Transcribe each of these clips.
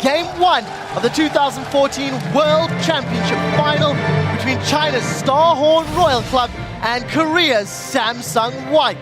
Game 1 of the 2014 World Championship Final between China's Starhorn Royal Club and Korea's Samsung White.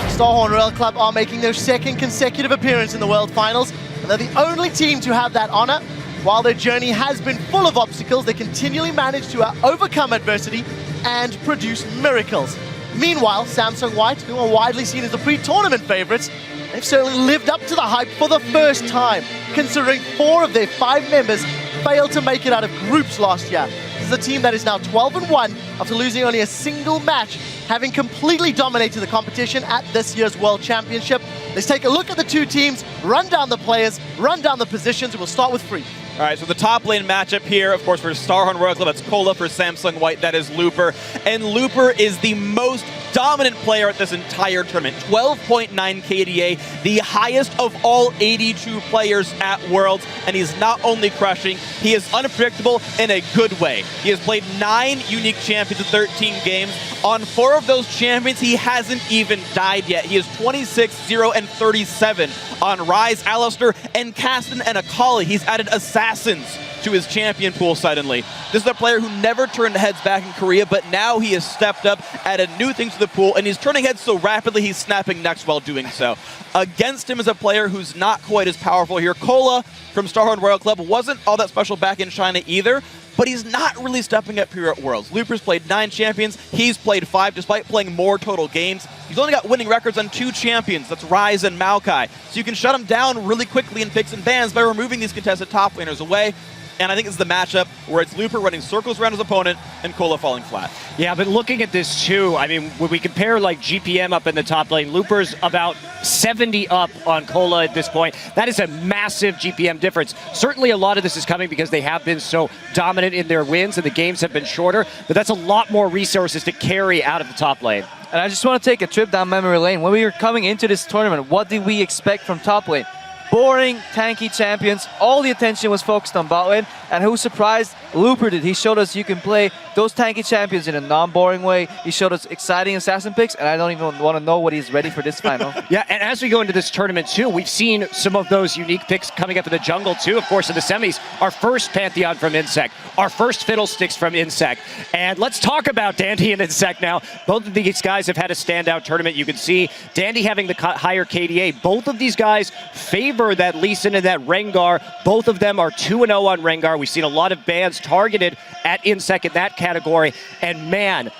Starhorn Royal Club are making their second consecutive appearance in the World Finals, and they're the only team to have that honor. While their journey has been full of obstacles, they continually manage to overcome adversity and produce miracles. Meanwhile, Samsung White, who are widely seen as the pre-tournament favorites, they've certainly lived up to the hype for the first time, considering 4 of their 5 members failed to make it out of groups last year. This is a team that is now 12-1 after losing only a single match, having completely dominated the competition at this year's World Championship. Let's take a look at the two teams, run down the players, run down the positions, and we'll start with Free. All right, so the top lane matchup here, of course, for Starhorn Royal Club, that's Cola. For Samsung White, that is Looper. And Looper is the most dominant player at this entire tournament. 12.9 KDA, the highest of all 82 players at Worlds. And he's not only crushing, he is unpredictable in a good way. He has played 9 unique champions in 13 games. On 4 of those champions, he hasn't even died yet. He is 26, 0, and 37 on Rise, Alistair, and Kasten, and Akali. He's added Assassins to his champion pool suddenly. This is a player who never turned heads back in Korea, but now he has stepped up, added new things to the pool, and he's turning heads so rapidly he's snapping necks while doing so. Against him is a player who's not quite as powerful here. Cola from Starhorn Royal Club wasn't all that special back in China either, but he's not really stepping up here at Worlds. Looper's played 9 champions, he's played 5, despite playing more total games. He's only got winning records on 2 champions, that's Rise and Maokai. So you can shut him down really quickly in picks and bans by removing these contested top laners away. And I think it's the matchup where it's Looper running circles around his opponent and Cola falling flat. Yeah, but looking at this too, I mean, when we compare like GPM up in the top lane, Looper's about 70 up on Cola at this point. That is a massive GPM difference. Certainly a lot of this is coming because they have been so dominant in their wins and the games have been shorter, but that's a lot more resources to carry out of the top lane. And I just want to take a trip down memory lane. When we were coming into this tournament, what did we expect from top lane? Boring, tanky champions. All the attention was focused on bot lane. And who surprised? Looper did. He showed us you can play those tanky champions in a non-boring way. He showed us exciting assassin picks, and I don't even want to know what he's ready for this final. Yeah, and as we go into this tournament too, we've seen some of those unique picks coming up in the jungle too. Of course, in the semis, our first Pantheon from Insect, our first Fiddlesticks from Insect. And let's talk about Dandy and Insect now. Both of these guys have had a standout tournament. You can see Dandy having the higher KDA. Both of these guys favor that Lee Sin and that Rengar. Both of them are 2-0 on Rengar. We've seen a lot of bans targeted at Insect in that category. And man,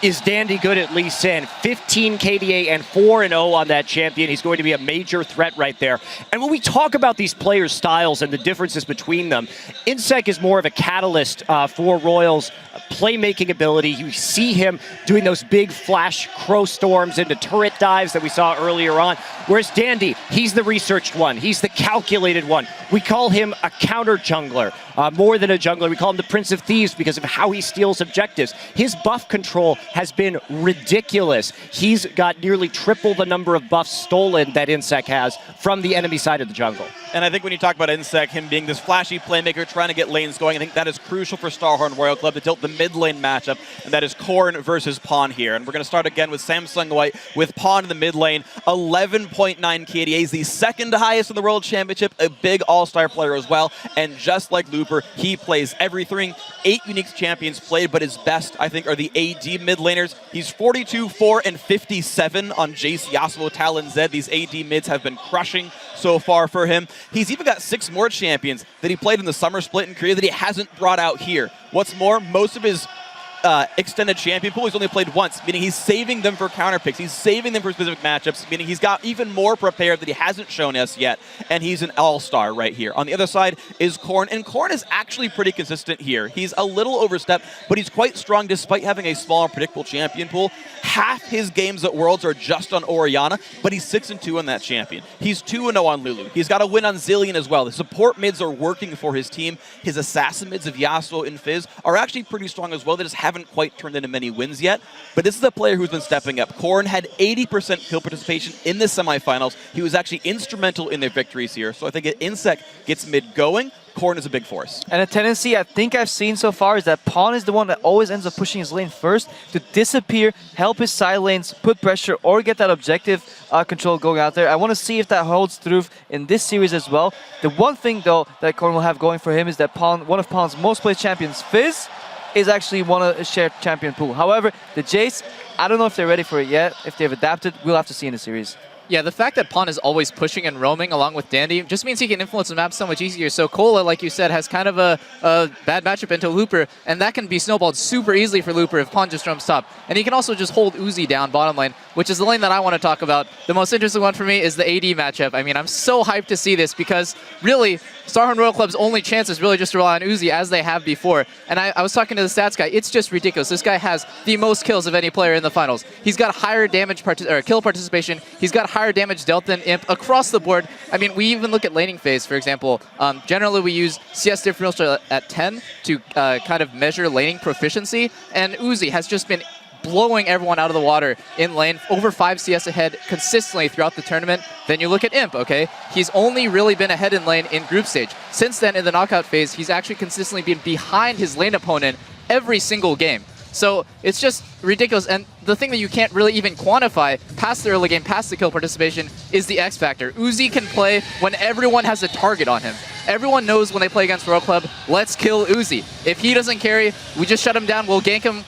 is Dandy good at Lee Sin. 15 KDA and 4-0 on that champion. He's going to be a major threat right there. And when we talk about these players' styles and the differences between them, Insect is more of a catalyst for Royals' playmaking ability. You see him doing those big flash crow storms into turret dives that we saw earlier on. Whereas Dandy, he's the researched one. He's the calculated one. We call him a counter jungler. More than a jungler, we call him the Prince of Thieves because of how he steals objectives. His buff control has been ridiculous. He's got nearly triple the number of buffs stolen that Insect has from the enemy side of the jungle. And I think when you talk about Insect, him being this flashy playmaker, trying to get lanes going, I think that is crucial for Starhorn Royal Club to tilt the mid lane matchup, and that is Korn versus Pawn here. And we're going to start again with Samsung White with Pawn in the mid lane. 11.9 KDA, he's the second highest in the World Championship, a big all-star player as well. And just like Looper, he plays everything. 8 unique champions played, but his best, I think, are the AD mid laners. He's 42, 4, and 57 on Jace, Yasuo, Talon, Zed. These AD mids have been crushing so far for him. He's even got 6 more champions that he played in the summer split in Korea that he hasn't brought out here. What's more, most of his extended champion pool he's only played once, meaning he's saving them for counter picks. He's saving them for specific matchups, meaning he's got even more prepared that he hasn't shown us yet, and he's an all-star right here. On the other side is Korn, and Korn is actually pretty consistent here. He's a little overstepped, but he's quite strong despite having a small and predictable champion pool. Half his games at Worlds are just on Orianna, but he's 6-2 on that champion. He's 2-0 on Lulu. He's got a win on Zillion as well. The support mids are working for his team. His assassin mids of Yasuo and Fizz are actually pretty strong as well. They just haven't quite turned into many wins yet, but this is a player who's been stepping up. Corrin had 80% kill participation in the semifinals. He was actually instrumental in their victories here, so I think if Insec gets mid going, Corrin is a big force. And a tendency I think I've seen so far is that Pawn is the one that always ends up pushing his lane first to disappear, help his side lanes, put pressure, or get that objective control going out there. I want to see if that holds through in this series as well. The one thing, though, that Corrin will have going for him is that Pawn, one of Pawn's most played champions, Fizz, is actually one of a shared champion pool. However, the Jace, I don't know if they're ready for it yet. If they've adapted, we'll have to see in the series. Yeah, the fact that Pawn is always pushing and roaming along with Dandy just means he can influence the map so much easier. So Cola, like you said, has kind of a bad matchup into Looper, and that can be snowballed super easily for Looper if Pawn just roams top. And he can also just hold Uzi down bottom lane, which is the lane that I want to talk about. The most interesting one for me is the AD matchup. I mean, I'm so hyped to see this because really, Starhorn Royal Club's only chance is really just to rely on Uzi as they have before. And I was talking to the stats guy. It's just ridiculous. This guy has the most kills of any player in the finals. He's got higher damage kill participation. He's got higher damage dealt than Imp across the board. I mean, we even look at laning phase, for example. Generally, we use CS differential at 10 to kind of measure laning proficiency. And Uzi has just been blowing everyone out of the water in lane, over 5 CS ahead consistently throughout the tournament. Then you look at Imp, okay? He's only really been ahead in lane in group stage. Since then, in the knockout phase, he's actually consistently been behind his lane opponent every single game. So it's just ridiculous. And the thing that you can't really even quantify past the early game, past the kill participation, is the X factor. Uzi can play when everyone has a target on him. Everyone knows when they play against Royal Club, let's kill Uzi. If he doesn't carry, we just shut him down, we'll gank him,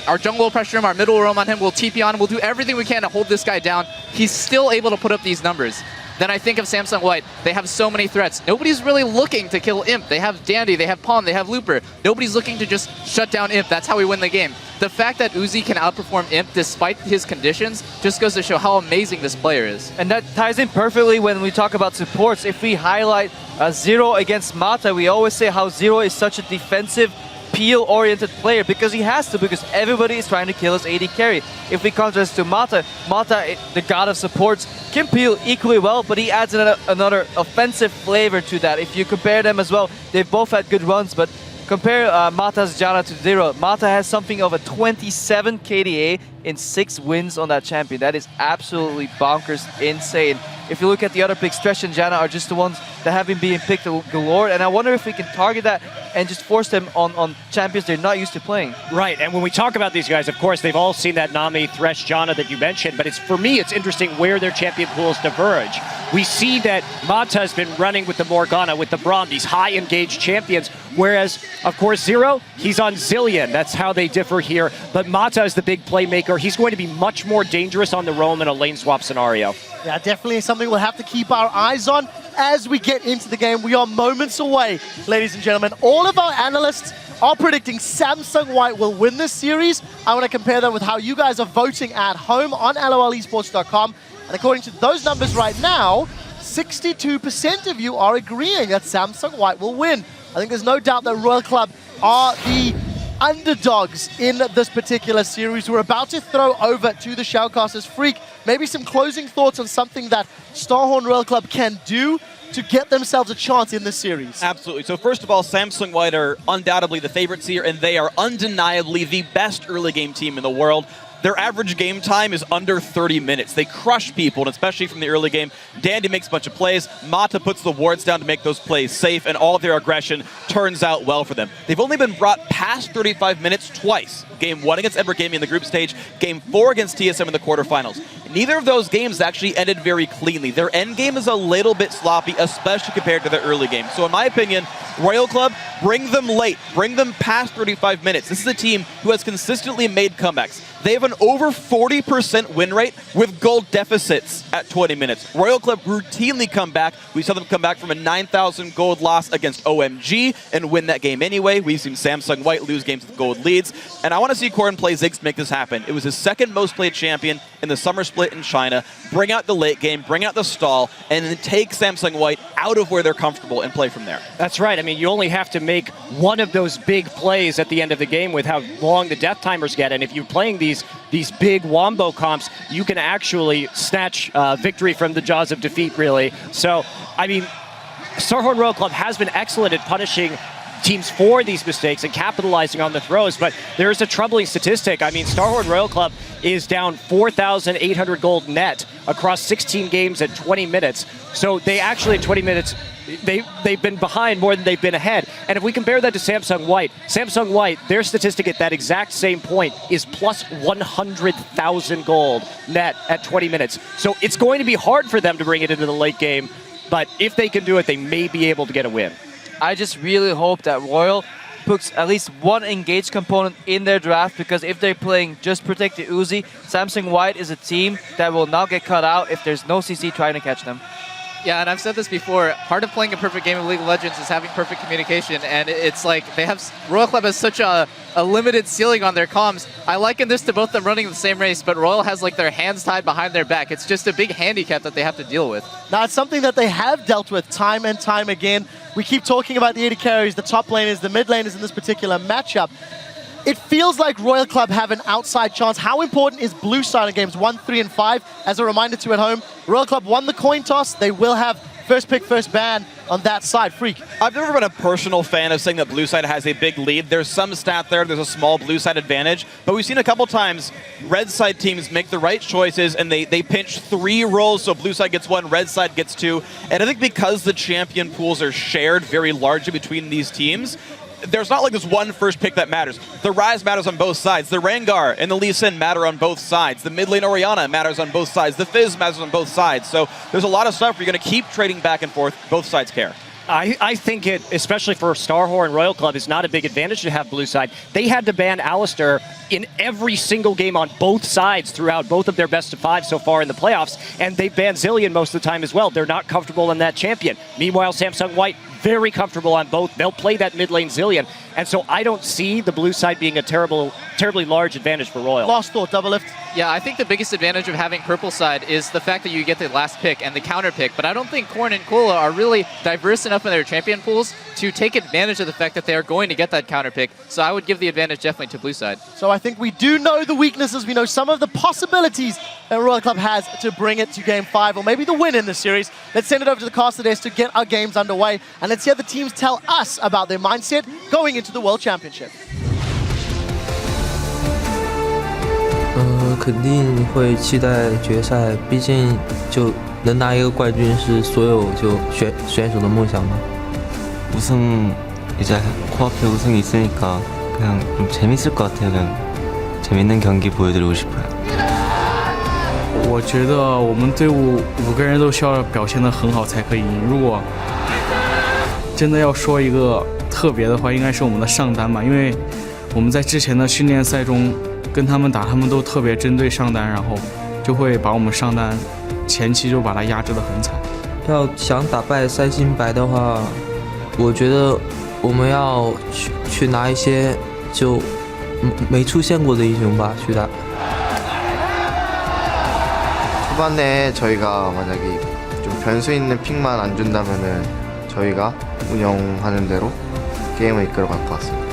our jungle will pressure him, our middle will roam on him, we'll TP on him, we'll do everything we can to hold this guy down. He's still able to put up these numbers. Then I think of Samsung White. They have so many threats. Nobody's really looking to kill Imp. They have Dandy, they have Pawn, they have Looper. Nobody's looking to just shut down Imp. That's how we win the game. The fact that Uzi can outperform Imp despite his conditions just goes to show how amazing this player is. And that ties in perfectly when we talk about supports. If we highlight Zero against Mata, we always say how Zero is such a defensive, peel-oriented player because he has to, because everybody is trying to kill his AD carry. If we contrast to Mata, the god of supports, can peel equally well, but he adds another offensive flavor to that. If you compare them as well, they've both had good runs, but compare Mata's Janna to Zero. Mata has something of a 27 KDA in 6 wins on that champion. That is absolutely bonkers insane. If you look at the other picks, Thresh and Janna are just the ones that have been being picked galore, and I wonder if we can target that and just force them on champions they're not used to playing. Right, and when we talk about these guys, of course, they've all seen that Nami, Thresh, Janna that you mentioned, but for me, it's interesting where their champion pools diverge. We see that Mata has been running with the Morgana, with the Braum, these high-engaged champions, whereas, of course, Zero, he's on Zillion. That's how they differ here, but Mata is the big playmaker. He's going to be much more dangerous on the roam in a lane swap scenario. Yeah, definitely something we'll have to keep our eyes on as we get into the game. We are moments away, ladies and gentlemen. All of our analysts are predicting Samsung White will win this series. I want to compare that with how you guys are voting at home on lolesports.com. And according to those numbers right now, 62% of you are agreeing that Samsung White will win. I think there's no doubt that Royal Club are the underdogs in this particular series. We're about to throw over to the Shoutcasters. Freak, maybe some closing thoughts on something that Starhorn Royal Club can do to get themselves a chance in this series. Absolutely. So first of all, Samsung White are undoubtedly the favorites here, and they are undeniably the best early game team in the world. Their average game time is under 30 minutes. They crush people, and especially from the early game. Dandy makes a bunch of plays. Mata puts the wards down to make those plays safe, and all of their aggression turns out well for them. They've only been brought past 35 minutes twice. Game 1 against Edward Gaming in the group stage, Game 4 against TSM in the quarterfinals. Neither of those games actually ended very cleanly. Their end game is a little bit sloppy, especially compared to their early game. So in my opinion, Royal Club, bring them late. Bring them past 35 minutes. This is a team who has consistently made comebacks. They have an over 40% win rate with gold deficits at 20 minutes. Royal Club routinely come back. We saw them come back from a 9,000 gold loss against OMG and win that game anyway. We've seen Samsung White lose games with gold leads. And I want to see Corrin play Ziggs to make this happen. It was his second most played champion in the summer split in China. Bring out the late game, bring out the stall, and then take Samsung White out of where they're comfortable and play from there. That's right. I mean, you only have to make one of those big plays at the end of the game with how long the death timers get. And if you're playing these big wombo comps, you can actually snatch victory from the jaws of defeat, really. So, I mean, Starhorn Royal Club has been excellent at punishing teams for these mistakes and capitalizing on the throws. But there's a troubling statistic. I mean, Starhorn Royal Club is down 4,800 gold net across 16 games at 20 minutes. So they actually, in 20 minutes, they've been behind more than they've been ahead. And if we compare that to Samsung White, their statistic at that exact same point is plus 100,000 gold net at 20 minutes. So it's going to be hard for them to bring it into the late game, but if they can do it, they may be able to get a win. I just really hope that Royal puts at least one engaged component in their draft, because if they're playing just protect the Uzi, Samsung White is a team that will not get cut out if there's no CC trying to catch them. Yeah, and I've said this before, part of playing a perfect game of League of Legends is having perfect communication, and it's like Royal Club has such a limited ceiling on their comms. I liken this to both them running the same race, but Royal has like their hands tied behind their back. It's just a big handicap that they have to deal with. Now, it's something that they have dealt with time and time again. We keep talking about the AD carries, the top laners, the mid laners in this particular matchup. It feels like Royal Club have an outside chance. How important is blue side in games 1, 3, and 5? As a reminder to at home, Royal Club won the coin toss. They will have first pick, first ban on that side. Freak. I've never been a personal fan of saying that blue side has a big lead. There's some stat there, there's a small blue side advantage, but we've seen a couple times red side teams make the right choices and they pinch 3 rolls, so blue side gets 1, red side gets 2. And I think because the champion pools are shared very largely between these teams, there's not like this one first pick that matters. The Ryze matters on both sides. The Rengar and the Lee Sin matter on both sides. The mid lane Orianna matters on both sides. The Fizz matters on both sides. So there's a lot of stuff where you're going to keep trading back and forth. Both sides care. I think it, especially for Starhorn Royal Club, is not a big advantage to have blue side. They had to ban Alistar in every single game on both sides throughout both of their best of 5 so far in the playoffs, and they banned Zilean most of the time as well. They're not comfortable in that champion. Meanwhile, Samsung White, very comfortable on both. They'll play that mid lane Zilean, and so I don't see the blue side being a terribly large advantage for Royal. Last thought, Double Lift. Yeah, I think the biggest advantage of having purple side is the fact that you get the last pick and the counter pick, but I don't think Korn and Kola are really diverse enough in their champion pools to take advantage of the fact that they are going to get that counter pick, so I would give the advantage definitely to blue side. So I think we do know the weaknesses, we know some of the possibilities that Royal Club has to bring it to Game 5, or maybe the win in the series. Let's send it over to the caster desk to get our games underway, and let's hear the teams tell us about their mindset going into the World Championship. 肯定会期待决赛，毕竟就能拿一个冠军是所有就选手的梦想嘛。 우승 이제 코앞에 우승이 있으니까 그냥 좀 재밌을 것 같아요. 그냥 재밌는 경기 보여드리고 싶어요. 我觉得我们队伍5个人都需要表现得很好才可以赢。如果真的要说一个特别的话，应该是我们的上单吧，因为我们在之前的训练赛中跟他们打，他们都特别针对上单，然后就会把我们上单前期就把它压制得很惨。要想打败3星白的话，我觉得我们要去拿一些就没出现过的英雄吧，去打。 초반에 저희가 만약에 좀 변수 있는 픽만 안 준다면은 저희가 운영하는 대로 게임을 이끌어갈 것 같습니다.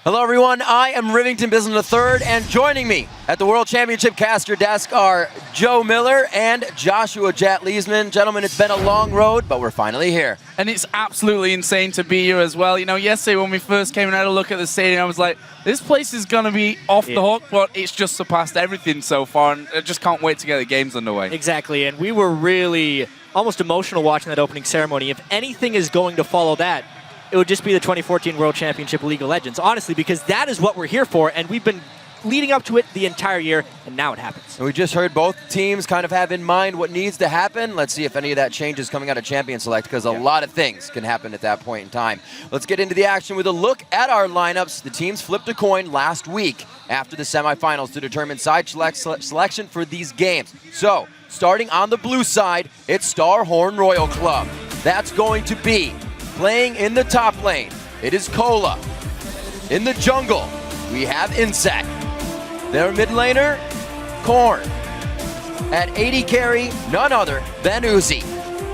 Hello everyone, I am Rivington Bisland III, and joining me at the World Championship caster desk are Joe Miller and Joshua Jet Leesman. Gentlemen, it's been a long road, but we're finally here. And it's absolutely insane to be here as well. You know, yesterday when we first came and had a look at the stadium, I was like, this place is going to be off the hook, but it's just surpassed everything so far, and I just can't wait to get the games underway. Exactly, and we were really almost emotional watching that opening ceremony. If anything is going to follow that, it would just be the 2014 World Championship League of Legends, honestly, because that is what we're here for, and we've been leading up to it the entire year, and now it happens. And we just heard both teams kind of have in mind what needs to happen. Let's see if any of that changes coming out of Champion Select, because a lot of things can happen at that point in time. Let's get into the action with a look at our lineups. The teams flipped a coin last week after the semifinals to determine side selection for these games. So, starting on the blue side, it's Starhorn Royal Club. That's going to be playing in the top lane, it is Kola. In the jungle, we have Insect. Their mid laner, Korn. At AD carry, none other than Uzi.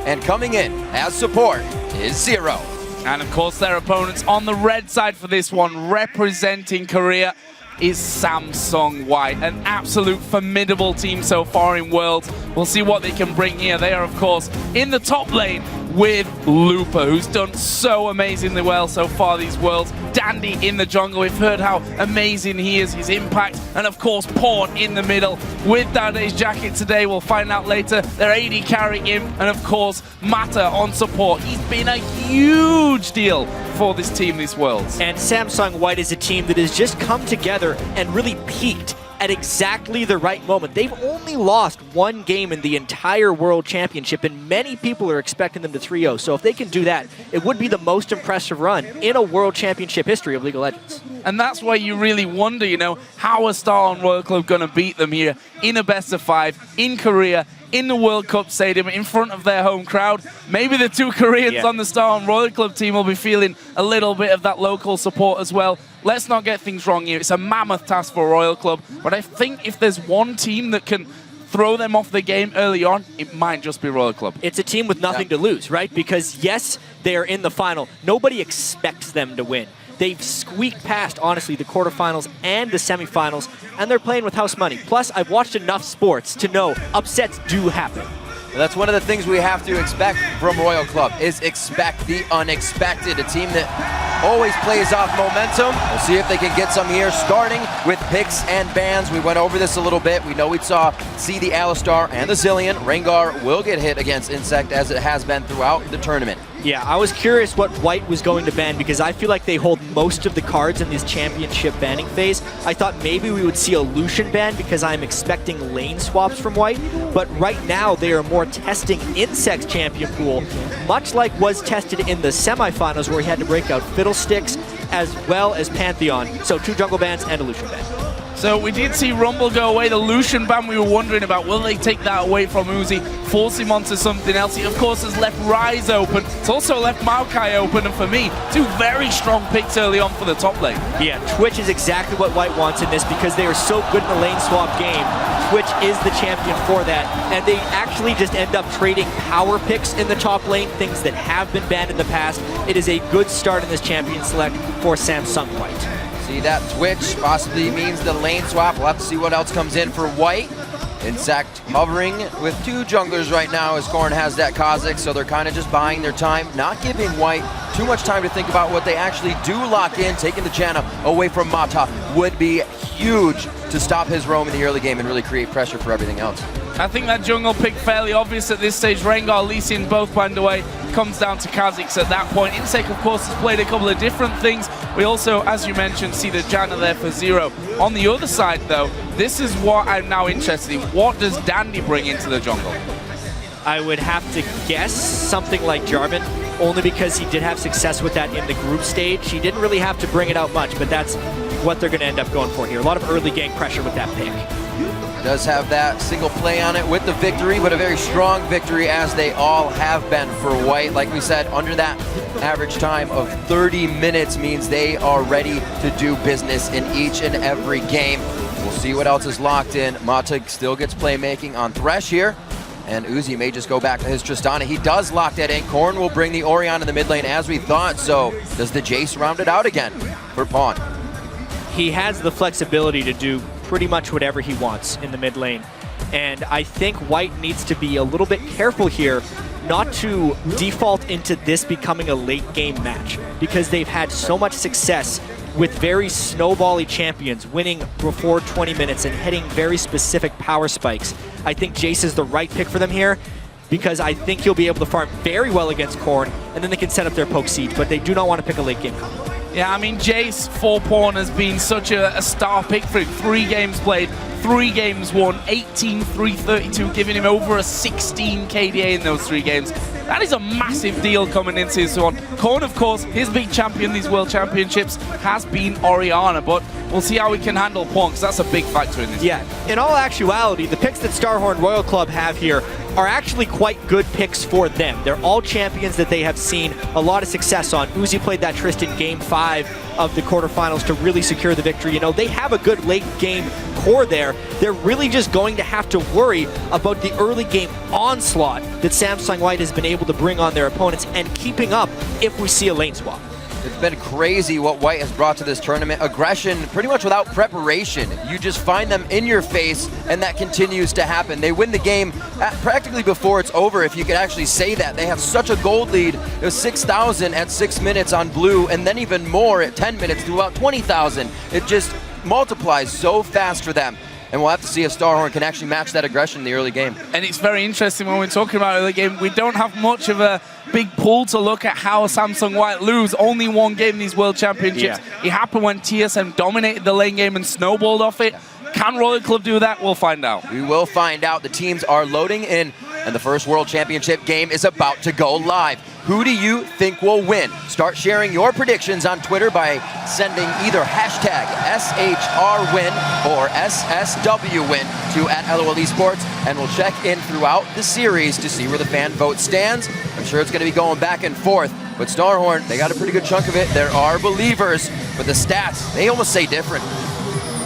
And coming in as support is Zero. And of course their opponents on the red side for this one, representing Korea. is Samsung White. An absolute formidable team so far in Worlds. We'll see what they can bring here. They are, of course, in the top lane with Looper, who's done so amazingly well so far these Worlds. Dandy in the jungle, we've heard how amazing he is, his impact, and of course Pawn in the middle with Dandy's jacket today. We'll find out later. Their AD carrying him, and of course Mata on support. He's been a huge deal for this team this Worlds. And Samsung White is a team that has just come together and really peaked at exactly the right moment. They've only lost one game in the entire World Championship, and many people are expecting them to 3-0. So if they can do that, it would be the most impressive run in a World Championship history of League of Legends. And that's why you really wonder, you know, how is Star on Royal Club going to beat them here in a best-of-5 in Korea, in the World Cup Stadium, in front of their home crowd. Maybe the two Koreans on the Star on Royal Club team will be feeling a little bit of that local support as well. Let's not get things wrong here. It's a mammoth task for Royal Club, but I think if there's one team that can throw them off the game early on, it might just be Royal Club. It's a team with nothing to lose, right? Because yes, they are in the final. Nobody expects them to win. They've squeaked past, honestly, the quarterfinals and the semifinals, and they're playing with house money. Plus, I've watched enough sports to know upsets do happen. That's one of the things we have to expect from Royal Club, is expect the unexpected. A team that always plays off momentum. We'll see if they can get some here, starting with picks and bans. We went over this a little bit. We know we see the Alistar and the Zillion. Rengar will get hit against Insect, as it has been throughout the tournament. Yeah, I was curious what White was going to ban, because I feel like they hold most of the cards in this championship banning phase. I thought maybe we would see a Lucian ban, because I'm expecting lane swaps from White. But right now, they are more testing Insect's champion pool, much like was tested in the semifinals, where he had to break out Fiddlesticks as well as Pantheon. So 2 jungle bans and a Lucian ban. So we did see Rumble go away. The Lucian ban we were wondering about, will they take that away from Uzi, force him onto something else? He, of course, has left Ryze open. It's also left Maokai open, and for me, 2 very strong picks early on for the top lane. Yeah, Twitch is exactly what White wants in this, because they are so good in the lane swap game. Twitch is the champion for that, and they actually just end up trading power picks in the top lane, things that have been banned in the past. It is a good start in this champion select for Samsung White. See that Twitch possibly means the lane swap. We'll have to see what else comes in for White. Insect hovering with 2 junglers right now, as Korn has that Kha'Zix, so they're kind of just buying their time, not giving White too much time to think about what they actually do lock in. Taking the Janna away from Mata would be huge to stop his roam in the early game and really create pressure for everything else. I think that jungle pick fairly obvious at this stage. Rengar, Lee Sin both planned away. Comes down to Kha'Zix at that point. Insect, of course, has played a couple of different things. We also, as you mentioned, see the Janna there for 0. On the other side, though, this is what I'm now interested in. What does Dandy bring into the jungle? I would have to guess something like Jarvan, only because he did have success with that in the group stage. He didn't really have to bring it out much, but that's what they're going to end up going for here. A lot of early game pressure with that pick. Does have that single play on it with the victory, but a very strong victory, as they all have been for White. Like we said, under that average time of 30 minutes means they are ready to do business in each and every game. We'll see what else is locked in. Mata still gets playmaking on Thresh here, and Uzi may just go back to his Tristana. He does lock that in. Korn will bring the Orion in the mid lane as we thought, so does the Jace round it out again for Pawn? He has the flexibility to do pretty much whatever he wants in the mid lane. And I think White needs to be a little bit careful here not to default into this becoming a late game match, because they've had so much success with very snowbally champions, winning before 20 minutes and hitting very specific power spikes. I think Jace is the right pick for them here, because I think he'll be able to farm very well against Korn, and then they can set up their poke siege, but they do not want to pick a late game combo. Yeah, I mean, Jace for Pawn has been such a star pick for him. 3 games played, 3 games won, 18-3-32, giving him over a 16 KDA in those 3 games. That is a massive deal coming into this one. Korn, of course, his big champion these World Championships has been Orianna, but we'll see how we can handle Pawn, because that's a big factor in this. Yeah, in all actuality, the picks that Starhorn Royal Club have here are actually quite good picks for them. They're all champions that they have seen a lot of success on. Uzi played that Tristan Game 5 of the quarterfinals to really secure the victory. You know, they have a good late game core there. They're really just going to have to worry about the early game onslaught that Samsung White has been able to bring on their opponents and keeping up if we see a lane swap. It's been crazy what White has brought to this tournament. Aggression, pretty much without preparation. You just find them in your face, and that continues to happen. They win the game practically before it's over, if you could actually say that. They have such a gold lead. It was 6,000 at 6 minutes on blue, and then even more at 10 minutes to about 20,000. It just multiplies so fast for them. And we'll have to see if Starhorn can actually match that aggression in the early game. And it's very interesting when we're talking about early game. We don't have much of a big pool to look at how Samsung White lose. Only one game in these World Championships. It happened when TSM dominated the lane game and snowballed off it. Can Royal Club do that? We'll find out. We will find out. The teams are loading in, and the first World Championship game is about to go live. Who do you think will win? Start sharing your predictions on Twitter by sending either hashtag SHRWin or SSWWin to @LOL Esports, and we'll check in throughout the series to see where the fan vote stands. I'm sure it's going to be going back and forth, but Starhorn, they got a pretty good chunk of it. There are believers, but the stats, they almost say different.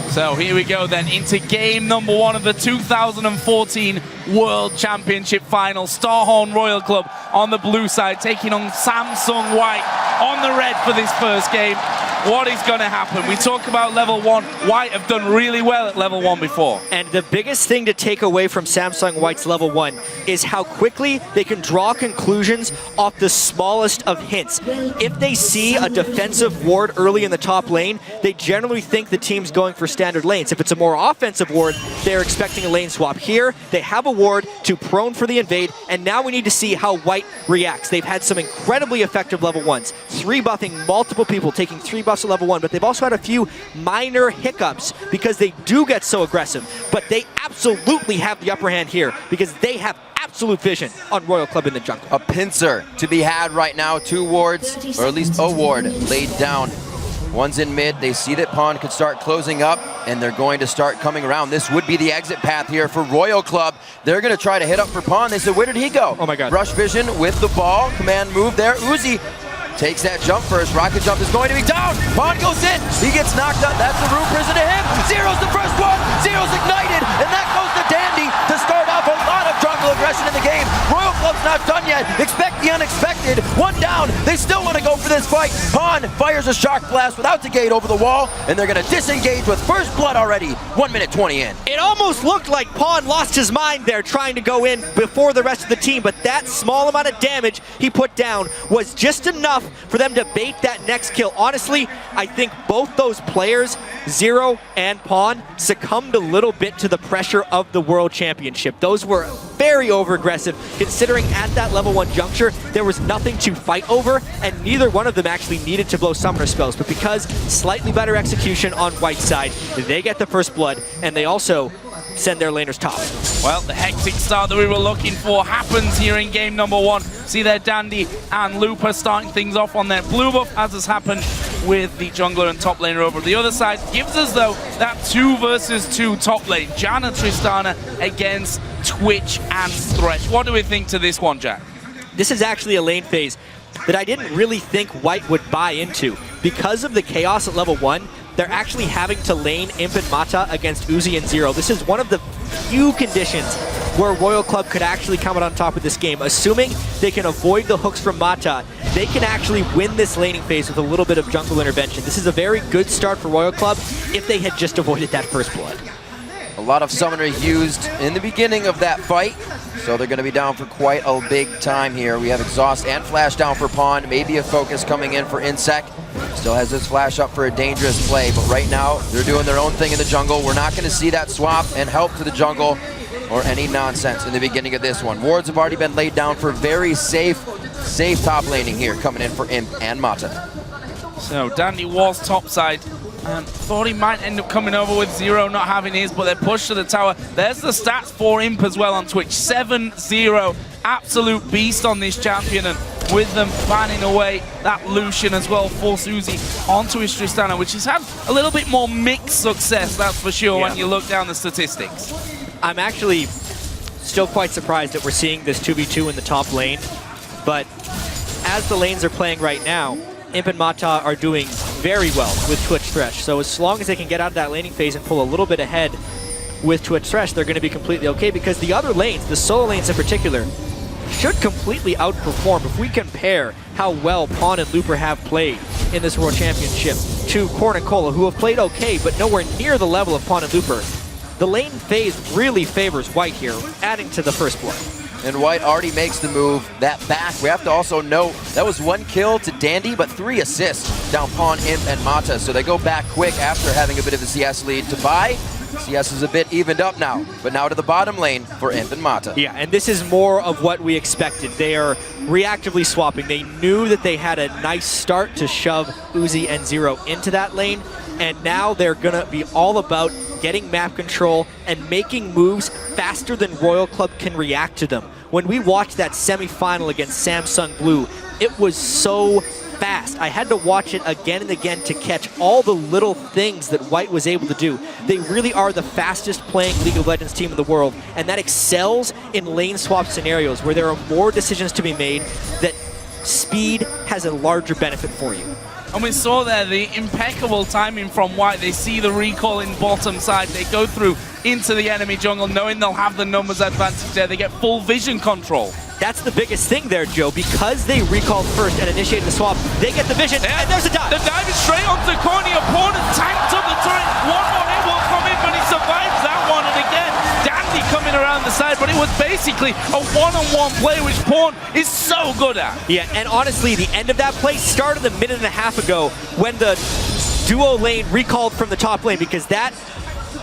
So here we go then into game number 1 of the 2014 World Championship Final. Starhorn Royal Club on the blue side taking on Samsung White on the red for this first game. What is going to happen? We talk about level 1. White have done really well at level 1 before. And the biggest thing to take away from Samsung White's level 1 is how quickly they can draw conclusions off the smallest of hints. If they see a defensive ward early in the top lane, they generally think the team's going for standard lanes. If it's a more offensive ward, they're expecting a lane swap. Here, they have a ward to prone for the invade, and now we need to see how White reacts. They've had some incredibly effective level 1s. 3-buffing multiple people, taking 3 buffs at level 1, but they've also had a few minor hiccups because they do get so aggressive. But they absolutely have the upper hand here because they have absolute vision on Royal Club in the jungle. A pincer to be had right now. 2 wards, or at least a ward, laid down. One's in mid. They see that Pawn could start closing up, and they're going to start coming around. This would be the exit path here for Royal Club. They're going to try to hit up for Pawn. They said, where did he go? Oh my God. Rush vision with the ball. Command move there. Uzi takes that jump first. Rocket jump is going to be down. Pawn goes in. He gets knocked out. That's the room prison to him. Zero's the first one. Zero's ignited, and that goes to Dandy to start off a lot of jungle aggression in the game. Royal Club's not done yet. Expect the unexpected. 1 down. They still want to go for this fight. Pawn fires a shock blast without the gate over the wall, and they're going to disengage with first blood already. 1 minute 20 in. It almost looked like Pawn lost his mind there trying to go in before the rest of the team, but that small amount of damage he put down was just enough for them to bait that next kill. Honestly, I think both those players, Zero and Pawn, succumbed a little bit to the pressure of the World Championship. Those were very over-aggressive, considering at that level 1 juncture, there was nothing to fight over, and neither one of them actually needed to blow summoner spells. But because slightly better execution on White's side, they get the first blood, and they also send their laners top. Well, the hectic start that we were looking for happens here in game number 1. See there, Dandy and Looper starting things off on their blue buff, as has happened with the jungler and top laner over the other side. Gives us, though, that 2 versus 2 top lane. Jan and Tristana against Twitch and Thresh. What do we think to this one, Jack? This is actually a lane phase that I didn't really think White would buy into. Because of the chaos at level 1, they're actually having to lane Imp and Mata against Uzi and Zero. This is one of the few conditions where Royal Club could actually come out on top of this game. Assuming they can avoid the hooks from Mata, they can actually win this laning phase with a little bit of jungle intervention. This is a very good start for Royal Club if they had just avoided that first blood. A lot of summoner used in the beginning of that fight, so they're going to be down for quite a big time here. We have Exhaust and Flash down for Pawn, maybe a focus coming in for Insec. Still has his Flash up for a dangerous play, but right now they're doing their own thing in the jungle. We're not going to see that swap and help to the jungle or any nonsense in the beginning of this one. Wards have already been laid down for very safe top laning here, coming in for Imp and Mata. So Dandy was topside. Thought he might end up coming over with Zero not having his, but they're pushed to the tower. There's the stats for Imp as well on Twitch. 7-0. Absolute beast on this champion, and with them fanning away that Lucian as well, force Uzi onto his Tristana, which has had a little bit more mixed success, that's for sure, when you look down the statistics. I'm actually still quite surprised that we're seeing this 2v2 in the top lane, but as the lanes are playing right now, Imp and Mata are doing very well with Twitch Thresh. So as long as they can get out of that laning phase and pull a little bit ahead with Twitch Thresh, they're going to be completely okay, because the other lanes, the solo lanes in particular, should completely outperform. If we compare how well Pawn and Looper have played in this World Championship to Korn and Cola, who have played okay, but nowhere near the level of Pon and Looper. The lane phase really favors White here, adding to the first blood. And White already makes the move. That back, we have to also note, that was 1 kill to Dandy, but 3 assists down Pawn, Imp, and Mata. So they go back quick after having a bit of a CS lead to buy. CS is a bit evened up now, but now to the bottom lane for Imp and Mata. Yeah, and this is more of what we expected. They are reactively swapping. They knew that they had a nice start to shove Uzi and Zero into that lane, and now they're going to be all about getting map control and making moves faster than Royal Club can react to them. When we watched that semi-final against Samsung Blue, it was so fast. I had to watch it again and again to catch all the little things that White was able to do. They really are the fastest playing League of Legends team in the world, and that excels in lane swap scenarios where there are more decisions to be made, that speed has a larger benefit for you. And we saw there the impeccable timing from White. They see the recall in bottom side. They go through into the enemy jungle knowing they'll have the numbers advantage there. They get full vision control. That's the biggest thing there, Joe. Because they recalled first and initiated the swap, they get the vision, and there's a dive. The dive is straight onto Corny. Opponent tanked up the turret. One more hit will come in, but he survives that one. And again, Dandy coming around the side, but it was basically a one-on-one play, which Pawn is so good at. Yeah, and honestly, the end of that play started a minute and a half ago when the duo lane recalled from the top lane, because that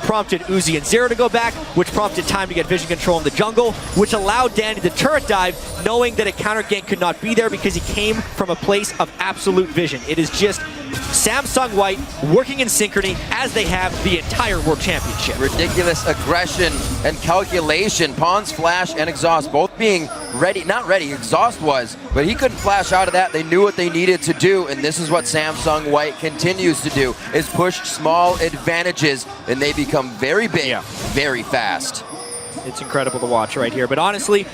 prompted Uzi and Zero to go back, which prompted time to get vision control in the jungle, which allowed Dandy to turret dive, knowing that a counter gank could not be there because he came from a place of absolute vision. It is just Samsung White working in synchrony as they have the entire World Championship. Ridiculous aggression and calculation. Pawn's flash and exhaust both being ready, not ready, exhaust was, but he couldn't flash out of that. They knew what they needed to do, and this is what Samsung White continues to do, is push small advantages, and they become very big, very fast. It's incredible to watch right here, but honestly,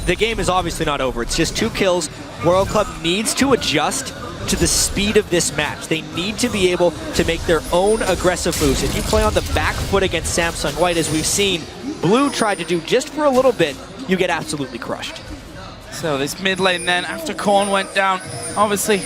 the game is obviously not over. It's just 2 kills. Royal Club needs to adjust to the speed of this match. They need to be able to make their own aggressive moves. If you play on the back foot against Samsung White, as we've seen Blue tried to do just for a little bit, you get absolutely crushed. So this mid lane then, after Korn went down, obviously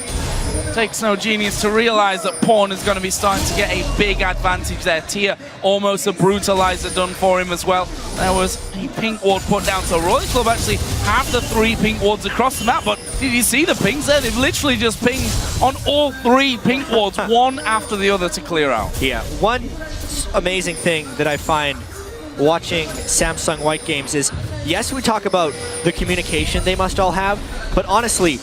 takes no genius to realize that Pawn is going to be starting to get a big advantage there. Tia, almost a brutalizer done for him as well. There was a pink ward put down, so Royal Club actually have the 3 pink wards across the map, but did you see the pings there? They've literally just pinged on all 3 pink wards, one after the other to clear out. Yeah, one amazing thing that I find watching Samsung White games is, yes, we talk about the communication they must all have, but honestly,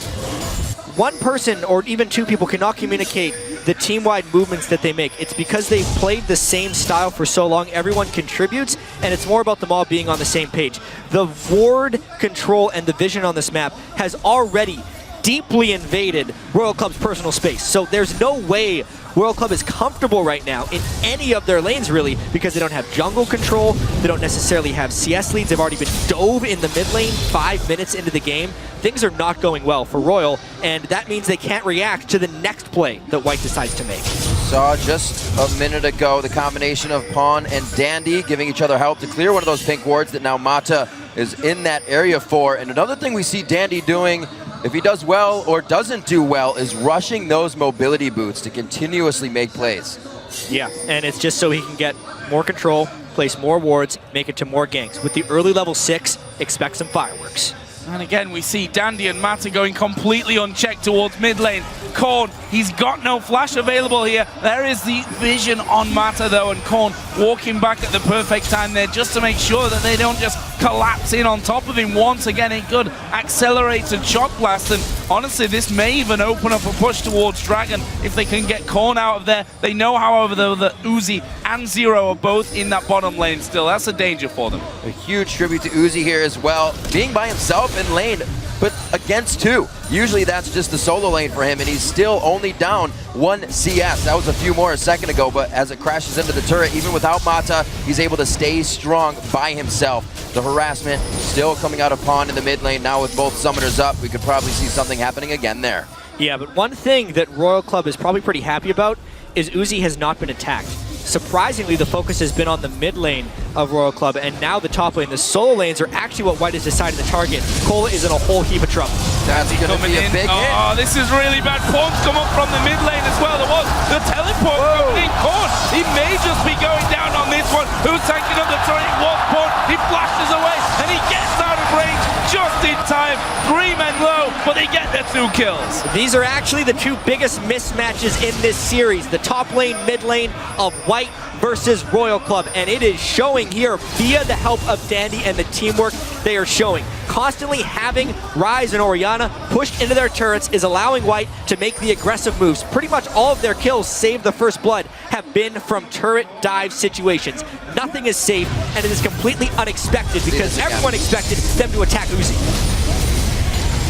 one person or even 2 people cannot communicate the team-wide movements that they make. It's because they've played the same style for so long, everyone contributes, and it's more about them all being on the same page. The ward control and the vision on this map has already deeply invaded Royal Club's personal space, so there's no way Royal Club is comfortable right now in any of their lanes, really, because they don't have jungle control, they don't necessarily have CS leads, they've already been dove in the mid lane 5 minutes into the game. Things are not going well for Royal, and that means they can't react to the next play that White decides to make. Saw just a minute ago the combination of Pawn and Dandy giving each other help to clear one of those pink wards that now Mata is in that area for. And another thing we see Dandy doing, if he does well or doesn't do well, is rushing those mobility boots to continuously make plays. Yeah, and it's just so he can get more control, place more wards, make it to more ganks. With the early level 6, expect some fireworks. And again, we see Dandy and Mata going completely unchecked towards mid lane. Korn, he's got no flash available here. There is the vision on Mata though, and Korn walking back at the perfect time there just to make sure that they don't just collapse in on top of him. Once again, a good accelerated shock blast, and honestly, this may even open up a push towards Dragon if they can get Korn out of there. They know, however, though, that Uzi and Zero are both in that bottom lane still. That's a danger for them. A huge tribute to Uzi here as well, being by himself in lane, but against 2. Usually that's just the solo lane for him, and he's still only down 1 CS. That was a few more a second ago, but as it crashes into the turret, even without Mata, he's able to stay strong by himself. The harassment still coming out of Pawn in the mid lane. Now with both summoners up, we could probably see something happening again there. Yeah, but one thing that Royal Club is probably pretty happy about is Uzi has not been attacked. surprisingly, the focus has been on the mid lane of Royal Club, and now the top lane. The solo lanes are actually what White has decided to target. Cola is in a whole heap of trouble. That's going to be a big hit. Oh, this is really bad. Pawn's come up from the mid lane as well. There was the teleport coming in. Corn, he may just be going down on this one. Who's tanking up the turret? It was Pawn. He flashes away, and he gets out of range just in time. 3 men low, but they get their 2 kills. These are actually the 2 biggest mismatches in this series. The top lane, mid lane of White versus Royal Club, and it is showing here via the help of Dandy and the teamwork they are showing. Constantly having Ryze and Orianna pushed into their turrets is allowing White to make the aggressive moves. Pretty much all of their kills, save the first blood, have been from turret dive situations. Nothing is safe, and it is completely unexpected because everyone expected them to attack Uzi.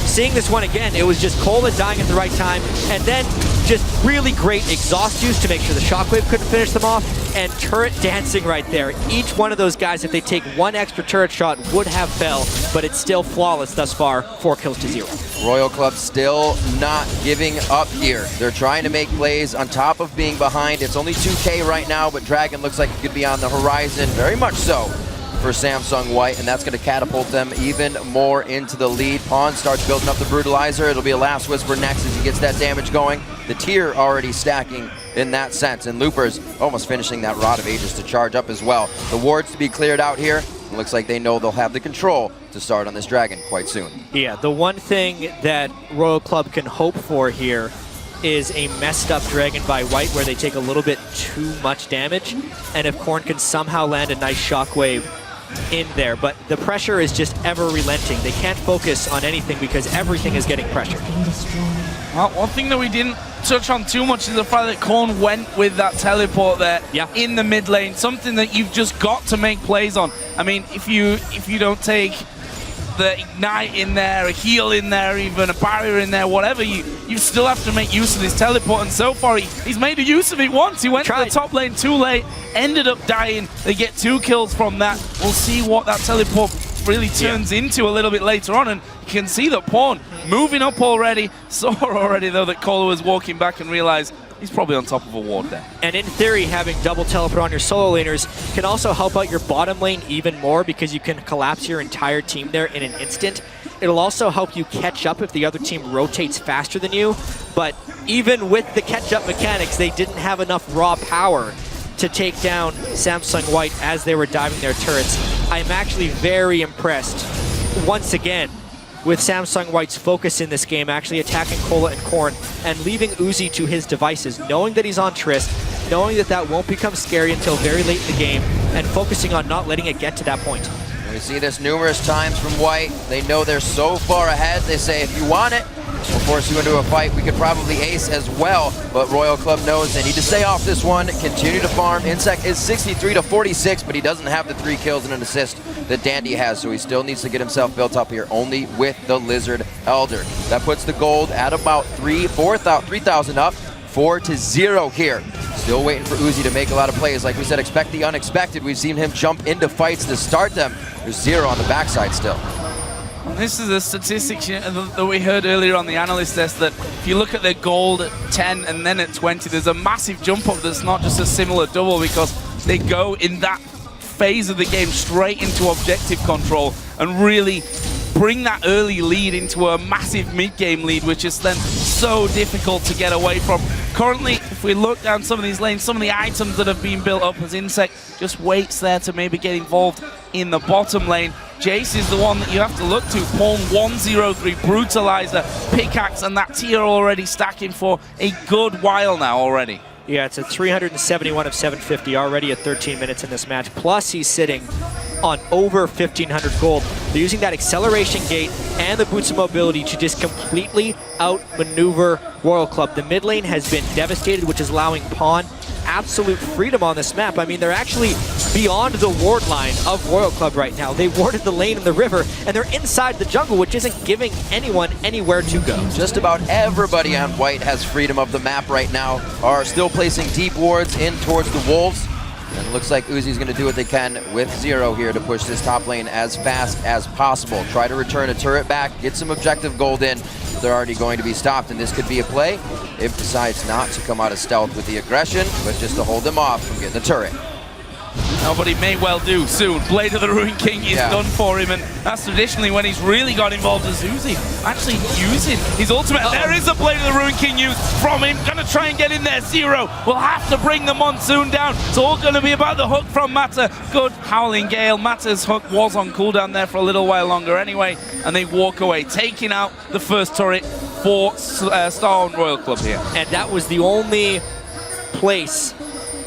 Seeing this one again, it was just Cola dying at the right time, and then just really great exhaust use to make sure the shockwave couldn't finish them off, and turret dancing right there. Each one of those guys, if they take 1 extra turret shot, would have fell, but it's still flawless thus far, 4 kills to 0. Royal Club still not giving up here. They're trying to make plays on top of being behind. It's only 2K right now, but Dragon looks like it could be on the horizon, very much so, for Samsung White, and that's going to catapult them even more into the lead. Pawn starts building up the Brutalizer. It'll be a Last Whisper next as he gets that damage going. The tier already stacking in that sense, and Looper's almost finishing that Rod of Ages to charge up as well. The wards to be cleared out here. It looks like they know they'll have the control to start on this Dragon quite soon. Yeah, the one thing that Royal Club can hope for here is a messed up Dragon by White where they take a little bit too much damage, and if Korn can somehow land a nice shockwave in there, but the pressure is just ever relenting. They can't focus on anything because everything is getting pressured. Well, one thing that we didn't touch on too much is the fact that Korn went with that teleport there in the mid lane, something that you've just got to make plays on. I mean, if you don't take the ignite in there, a heal in there, even a barrier in there, whatever, you still have to make use of this teleport, and so far he's made a use of it once. He went to the top lane too late, ended up dying. They get 2 kills from that. We'll see what that teleport really turns into a little bit later on, and you can see that Pawn moving up already. Saw already though that Cola was walking back and realized he's probably on top of a ward there. And in theory, having double teleport on your solo laners can also help out your bottom lane even more because you can collapse your entire team there in an instant. It'll also help you catch up if the other team rotates faster than you. But even with the catch-up mechanics, they didn't have enough raw power to take down Samsung White as they were diving their turrets. I'm actually very impressed, once again, with Samsung White's focus in this game, actually attacking Cola and Korn and leaving Uzi to his devices, knowing that he's on Trist, knowing that that won't become scary until very late in the game, and focusing on not letting it get to that point. We see this numerous times from White. They know they're so far ahead. They say, if you want it, we'll force you into a fight. We could probably ace as well, but Royal Club knows they need to stay off this one, continue to farm. Insec is 63 to 46, but he doesn't have the 3 kills and an assist that Dandy has, so he still needs to get himself built up here, only with the Lizard Elder. That puts the gold at about 3,000 up, 4-0 here. Still waiting for Uzi to make a lot of plays. Like we said, expect the unexpected. We've seen him jump into fights to start them. There's 0 on the backside still. This is a statistic that we heard earlier on the analyst desk, that if you look at their gold at 10 and then at 20, there's a massive jump up that's not just a similar double, because they go in that phase of the game straight into objective control and really bring that early lead into a massive mid-game lead, which is then so difficult to get away from. Currently, if we look down some of these lanes, some of the items that have been built up as Insect just waits there to maybe get involved in the bottom lane. Jace is the one that you have to look to. Pawn 103, Brutalizer, Pickaxe, and that tier already stacking for a good while now already. Yeah, it's a 371 of 750 already at 13 minutes in this match. Plus, he's sitting on over 1,500 gold. They're using that acceleration gate and the boots of mobility to just completely outmaneuver Royal Club. The mid lane has been devastated, which is allowing Pawn absolute freedom on this map. I mean, they're actually beyond the ward line of Royal Club right now. They warded the lane in the river, and they're inside the jungle, which isn't giving anyone anywhere to go. Just about everybody on White has freedom of the map right now, are still placing deep wards in towards the Wolves. And it looks like Uzi's going to do what they can with Zero here to push this top lane as fast as possible. Try to return a turret back, get some objective gold in. They're already going to be stopped, and this could be a play if decides not to come out of stealth with the aggression, but just to hold them off from getting the turret. No, but he may well do soon. Blade of the Ruin King is done for him, and that's traditionally when he's really got involved as Uzi. Actually using his ultimate. There is a Blade of the Ruin King used from him. Gonna try and get in there. Zero will have to bring the Monsoon down. It's all gonna be about the hook from Mata. Good Howling Gale. Mata's hook was on cooldown there for a little while longer anyway, and they walk away, taking out the first turret for Starhorn Royal Club here. And that was the only place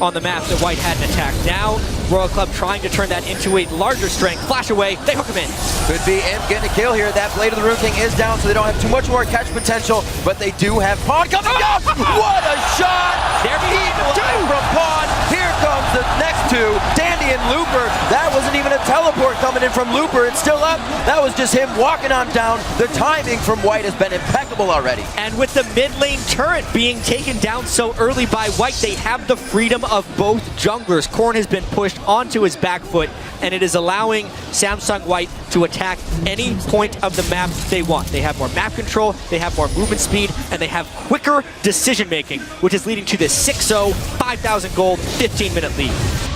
on the map that White hadn't attacked. Now, Royal Club trying to turn that into a larger strength. Flash away, they hook him in. Could be Imp getting a kill here. That Blade of the Ruin King is down, so they don't have too much more catch potential, but they do have Pawn coming down. What a shot! There we go. From Pawn. Here comes the next two, Dandy and Looper. That wasn't even a teleport coming in from Looper. It's still up. That was just him walking on down. The timing from White has been impeccable already. And with the mid lane turret being taken down so early by White, they have the freedom of both junglers. Korn has been pushed onto his back foot, and it is allowing Samsung White to attack any point of the map they want. They have more map control, they have more movement speed, and they have quicker decision making, which is leading to this 6-0, 5,000 gold, 15-minute lead.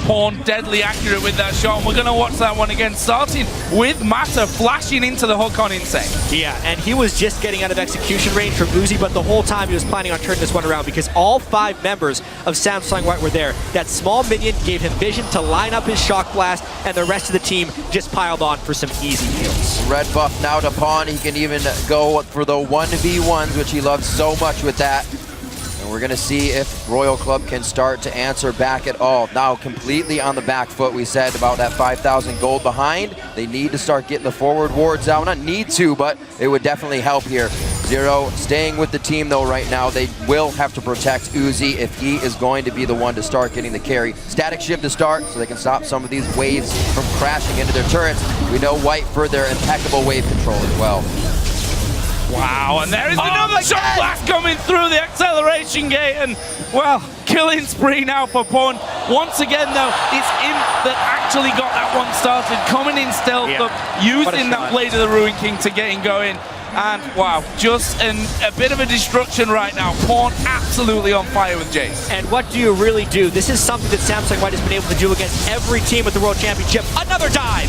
Pawn deadly accurate with that shot. We're going to watch that one again, starting with Mata flashing into the hook on Insect. Yeah, and he was just getting out of execution range from Uzi, but the whole time he was planning on turning this one around because all 5 members of Samsung White were there. That small minion gave him vision to line up his shock blast, and the rest of the team just piled on for some easy kills. Red buff now to Pawn. He can even go for the 1v1s, which he loves so much with that. And we're going to see if Royal Club can start to answer back at all. Now completely on the back foot, we said about that 5,000 gold behind. They need to start getting the forward wards out. Not need to, but it would definitely help here. Zero staying with the team though right now. They will have to protect Uzi if he is going to be the one to start getting the carry. Static shift to start so they can stop some of these waves from crashing into their turrets. We know White for their impeccable wave control as well. Wow, and there is another shot blast coming through the acceleration gate, and well, killing spree now for Pawn. Once again though, it's Imp that actually got that one started, coming in stealth, using that Blade of the Ruin King to get in going. And wow, just a bit of a destruction right now. Pawn absolutely on fire with Jace. And what do you really do? This is something that Samsung White has been able to do against every team at the World Championship. Another dive!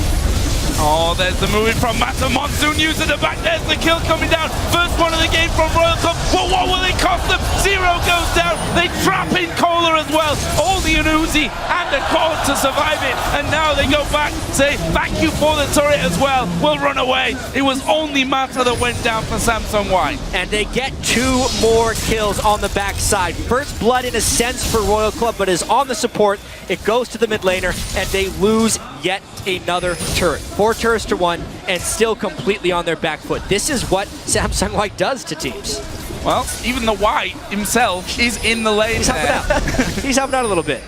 Oh, there's the moving from Mata. Monsoon using the back. There's the kill coming down. First one of the game from Royal Club. But what will it cost them? Zero goes down. They trap in Kohler as well. Only an Uzi and a Korn to survive it. And now they go back, say thank you for the turret as well. We'll run away. It was only Mata that went down for Samsung White. And they get 2 more kills on the backside. First blood in a sense for Royal Club, but is on the support. It goes to the mid laner, and they lose yet another turret. 4 turrets to 1, and still completely on their back foot. This is what Samsung White does to teams. Well, even the White himself is in the lane. He's helping out. He's helping out a little bit.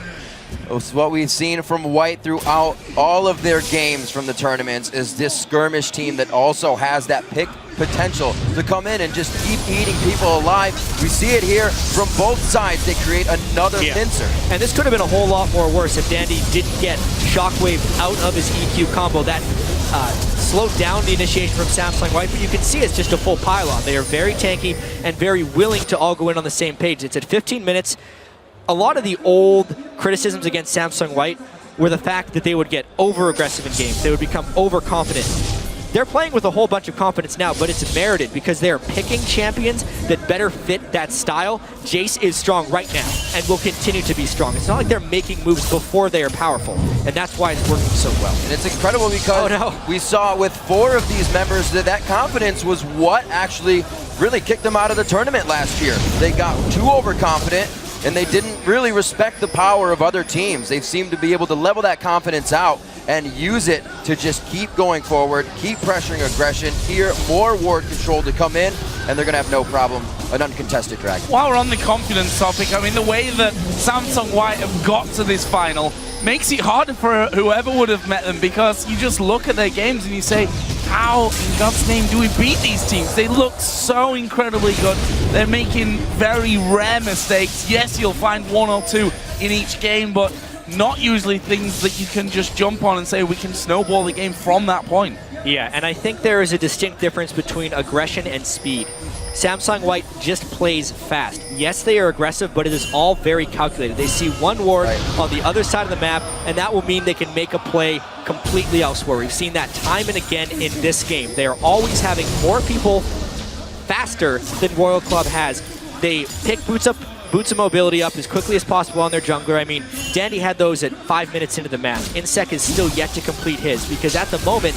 It's what we've seen from White throughout all of their games from the tournaments is this skirmish team that also has that pick potential to come in and just keep eating people alive. We see it here from both sides. They create another pincer. And this could have been a whole lot more worse if Dandy didn't get Shockwave out of his EQ combo. That slowed down the initiation from Samsung White, but you can see it's just a full pylon. They are very tanky and very willing to all go in on the same page. It's at 15 minutes. A lot of the old criticisms against Samsung White were the fact that they would get over-aggressive in games. They would become overconfident. They're playing with a whole bunch of confidence now, but it's merited because they're picking champions that better fit that style. Jace is strong right now and will continue to be strong. It's not like they're making moves before they are powerful, and that's why it's working so well. And it's incredible because we saw with 4 of these members that confidence was what actually really kicked them out of the tournament last year. They got too overconfident, and they didn't really respect the power of other teams. They seemed to be able to level that confidence out and use it to just keep going forward, keep pressuring aggression, here more ward control to come in, and they're gonna have no problem, an uncontested drag. While we're on the confidence topic, I mean, the way that Samsung White have got to this final makes it harder for whoever would have met them, because you just look at their games and you say, how in God's name do we beat these teams? They look so incredibly good. They're making very rare mistakes. Yes, you'll find 1 or 2 in each game, but not usually things that you can just jump on and say we can snowball the game from that point. Yeah, and I think there is a distinct difference between aggression and speed. Samsung White just plays fast. Yes, they are aggressive, but it is all very calculated. They see one ward on the other side of the map, and that will mean they can make a play completely elsewhere. We've seen that time and again in this game. They are always having more people faster than Royal Club has. They pick boots of mobility up as quickly as possible on their jungler. I mean, Dandy had those at 5 minutes into the map. Insec is still yet to complete his, because at the moment,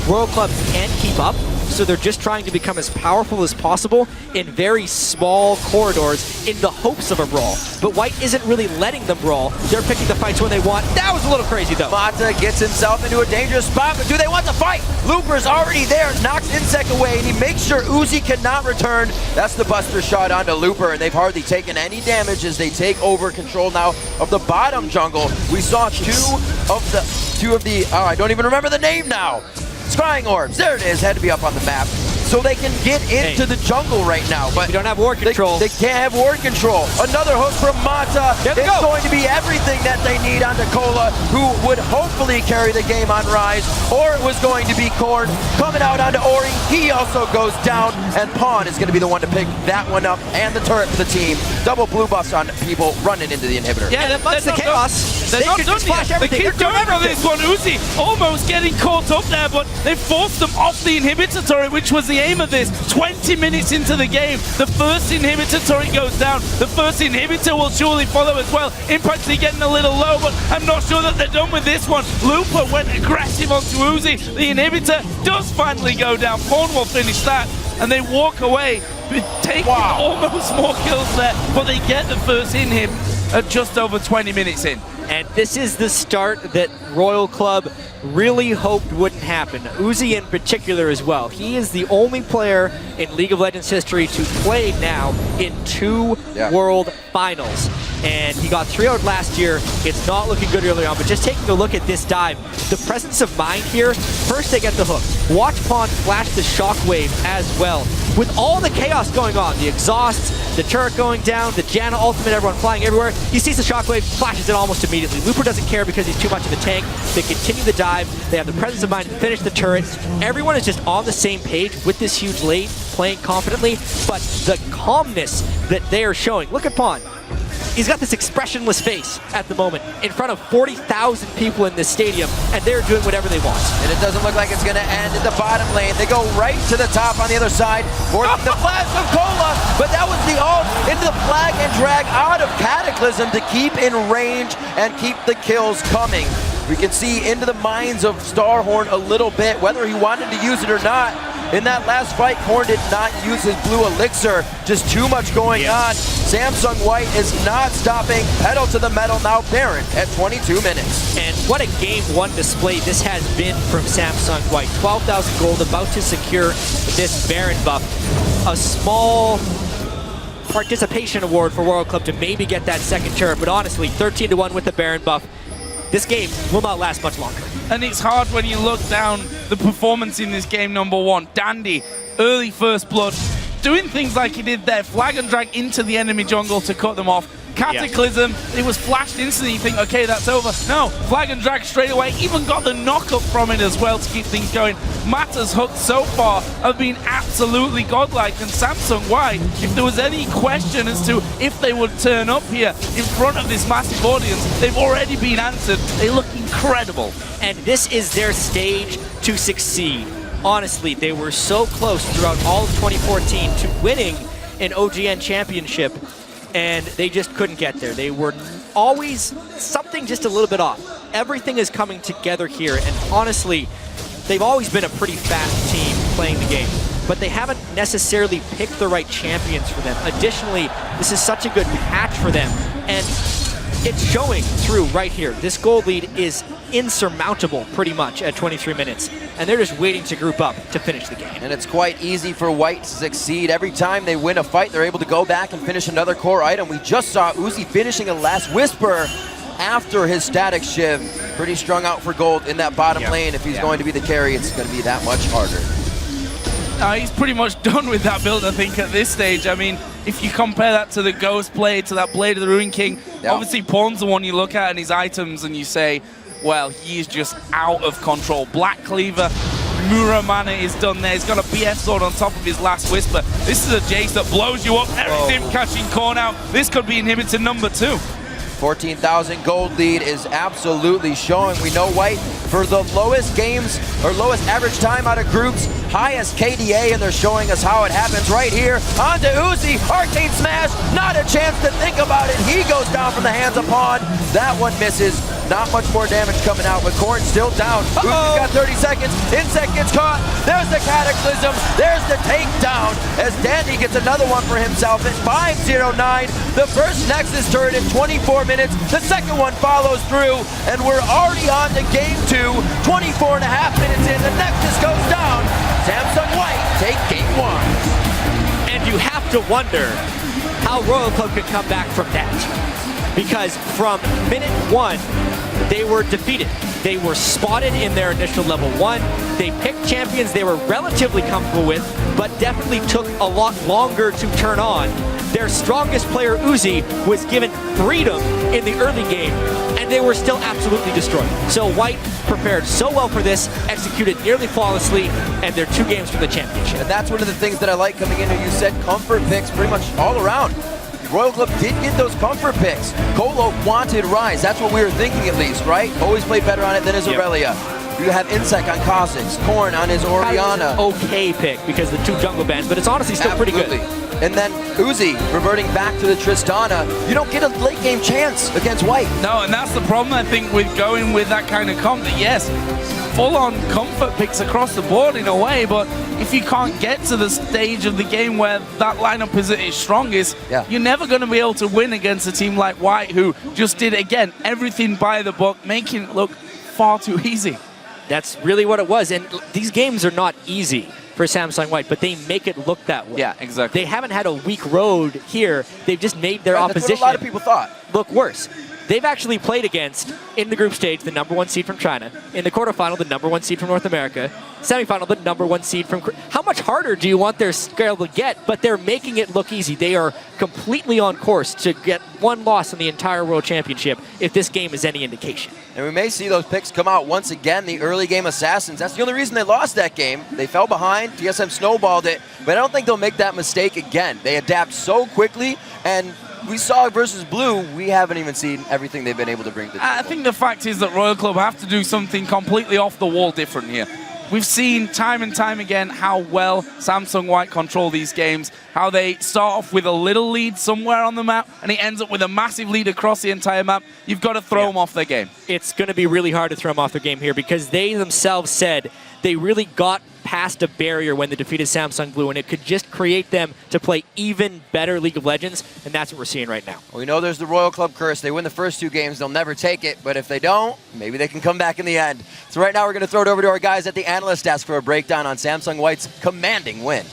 Royal Club can't keep up, so they're just trying to become as powerful as possible in very small corridors in the hopes of a brawl. But White isn't really letting them brawl. They're picking the fights when they want. That was a little crazy, though. Mata gets himself into a dangerous spot, but do they want to fight? Looper's already there, knocks Insec away, and he makes sure Uzi cannot return. That's the buster shot onto Looper, and they've hardly taken any damage as they take over control now of the bottom jungle. We saw two of the, I don't even remember the name now. Scrying orbs, there it is, had to be up on the map. So they can get into the jungle right now, but we don't have ward control. They can't have ward control. Another hook from Mata. It's going to be everything that they need on Cola, who would hopefully carry the game on Rise, or it was going to be Korn coming out onto Ori. He also goes down, and Pawn is going to be the one to pick that one up, and the turret for the team. Double blue buffs on people running into the inhibitor. Yeah, amongst the chaos, they can can splash everything. They keep going on this one. Uzi almost getting caught up there, but they forced them off the inhibitor turret, which was the aim of this. 20 minutes into the game, the first inhibitor turret goes down. The first inhibitor will surely follow as well. Impact's getting a little low, but I'm not sure that they're done with this one. Looper went aggressive onto Uzi. The inhibitor does finally go down. Pawn will finish that, and they walk away, taking almost more kills there, but they get the first inhib at just over 20 minutes in. And this is the start that Royal Club really hoped wouldn't happen. Uzi in particular as well. He is the only player in League of Legends history to play now in 2 World Finals. And he got 3-0'd last year. It's not looking good early on, but just taking a look at this dive, the presence of mind here, first they get the hook. Watch Pawn flash the shockwave as well. With all the chaos going on, the exhausts, the turret going down, the Janna ultimate, everyone flying everywhere, he sees the shockwave, flashes it almost immediately. Looper doesn't care because he's too much of a tank. They continue the dive, they have the presence of mind to finish the turret. Everyone is just on the same page with this huge lead, playing confidently, but the calmness that they are showing. Look at Pawn. He's got this expressionless face at the moment in front of 40,000 people in this stadium, and they're doing whatever they want. And it doesn't look like it's going to end at the bottom lane. They go right to the top on the other side for the flash of Cola, but that was the ult into the flag and drag out of Cataclysm to keep in range and keep the kills coming. We can see into the minds of Starhorn a little bit, whether he wanted to use it or not. In that last fight, Korn did not use his blue elixir. Just too much going on. Samsung White is not stopping. Pedal to the metal now. Baron at 22 minutes. And what a game 1 display this has been from Samsung White. 12,000 gold, about to secure this Baron buff. A small participation award for Royal Club to maybe get that second turret, but honestly, 13-1 with the Baron buff. This game will not last much longer. And it's hard when you look down the performance in this game, number 1. Dandy, early first blood, doing things like he did there, flag and drag into the enemy jungle to cut them off. Cataclysm, it was flashed instantly, you think, okay, that's over. No, flag and drag straight away, even got the knock-up from it as well to keep things going. Mata's hooks so far have been absolutely godlike, and Samsung White, if there was any question as to if they would turn up here in front of this massive audience, they've already been answered. They look incredible. And this is their stage to succeed. Honestly, they were so close throughout all of 2014 to winning an OGN championship, and they just couldn't get there. They were always something just a little bit off. Everything is coming together here, and honestly, they've always been a pretty fast team playing the game, but they haven't necessarily picked the right champions for them. Additionally, this is such a good patch for them, and it's showing through right here. This gold lead is insurmountable pretty much at 23 minutes, and they're just waiting to group up to finish the game. And it's quite easy for White to succeed. Every time they win a fight, they're able to go back and finish another core item. We just saw Uzi finishing a Last Whisper after his Static Shiv. Pretty strung out for gold in that bottom lane. If he's going to be the carry, it's going to be that much harder. He's pretty much done with that build, I think, at this stage. I mean, if you compare that to the Ghost play, to that Blade of the Ruin King, Obviously, Pawn's the one you look at and his items and you say, well, he's just out of control. Black Cleaver, Muramana is done there. He's got a BF sword on top of his last Whisper. This is a Jace that blows you up. Everything catching Korn out. This could be inhibitor number 2. 14,000 gold lead is absolutely showing. We know White for the lowest games or lowest average time out of groups, highest KDA, and they're showing us how it happens right here. On to Uzi, Arcane Smash, not a chance to think about it. He goes down from the hands of Pawn. That one misses. Not much more damage coming out, but Korn still down. Uzi's got 30 seconds. Insect gets caught. There's the Cataclysm. There's the takedown as Dandy gets another one for himself at 5:09. The first Nexus turret in 24 minutes. The second one follows through, and we're already on to game 2. 24 and a half minutes in. The Nexus goes down. Samsung White take game 1. And you have to wonder how Royal Club could come back from that. Because from minute 1, they were defeated. They were spotted in their initial level 1. They picked champions they were relatively comfortable with, but definitely took a lot longer to turn on. Their strongest player, Uzi, was given freedom in the early game, and they were still absolutely destroyed. So White prepared so well for this, executed nearly flawlessly, and they're 2 games from the championship. And that's one of the things that I like coming in here. You said comfort picks pretty much all around. Royal Club did get those comfort picks. Colo wanted Rise. That's what we were thinking at least, right? Always played better on it than his Aurelia. You have Insect on Kha'Zix, Korn on his Orianna. Okay pick because the 2 jungle bans, but it's honestly still pretty good. And then Uzi reverting back to the Tristana. You don't get a late game chance against White. No, and that's the problem I think with going with that kind of comp. That yes, full-on comfort picks across the board in a way, but if you can't get to the stage of the game where that lineup is at its strongest, you're never going to be able to win against a team like White, who just did, again, everything by the book, making it look far too easy. That's really what it was, and these games are not easy for Samsung White, but they make it look that way. Yeah, exactly. They haven't had a weak road here. They've just made their opposition That's what a lot of people thought. Look worse. They've actually played against, in the group stage, the #1 seed from China. In the quarterfinal, the #1 seed from North America. Semifinal, the #1 seed from... How much harder do you want their scale to get? But they're making it look easy. They are completely on course to get 1 loss in the entire World Championship if this game is any indication. And we may see those picks come out once again, the early game Assassins. That's the only reason they lost that game. They fell behind, TSM snowballed it, but I don't think they'll make that mistake again. They adapt so quickly, and we saw versus Blue, we haven't even seen everything they've been able to bring to the table. I think the fact is that Royal Club have to do something completely off the wall different here. We've seen time and time again how well Samsung White control these games, how they start off with a little lead somewhere on the map, and it ends up with a massive lead across the entire map. You've got to throw them off their game. It's going to be really hard to throw them off their game here because they themselves said they really got past a barrier when they defeated Samsung Blue, and it could just create them to play even better League of Legends, and that's what we're seeing right now. Well, we know there's the Royal Club curse. They win the first 2 games, they'll never take it, but if they don't, maybe they can come back in the end. So right now we're going to throw it over to our guys at the analyst desk for a breakdown on Samsung White's commanding win.